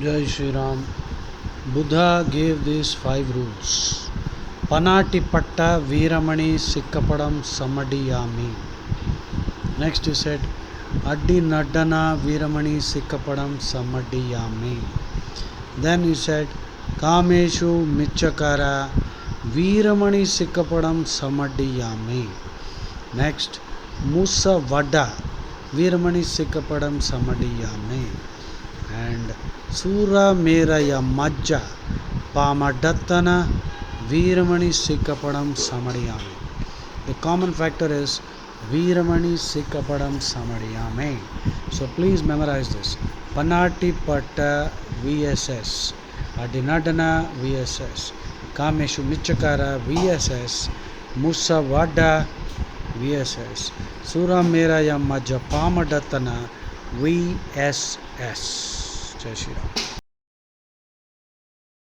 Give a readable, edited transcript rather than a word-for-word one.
Jai Shri Ram. Buddha gave these 5 rules. Panati patta Veeramani Sikkapadam Samadiyami. Next he said, Addi Naddana Veeramani Sikkapadam Samadiyami. Then he said, Kameshu Michakara Veeramani Sikkapadam Samadiyami. Next, Musa Vada Veeramani Sikkapadam Samadiyami. And Sura Meraya Majja Pamadattana Veeramani Sikkapadam Samadiyami. The common factor is Veeramani Sikkapadam Samadiyami. So please memorize this. Panati Patta VSS, Adinadana VSS, Kameshu Michakara VSS, Musa Vada VSS, Sura Meraya Majja Pamadattana VSS. Jai Shri Ram.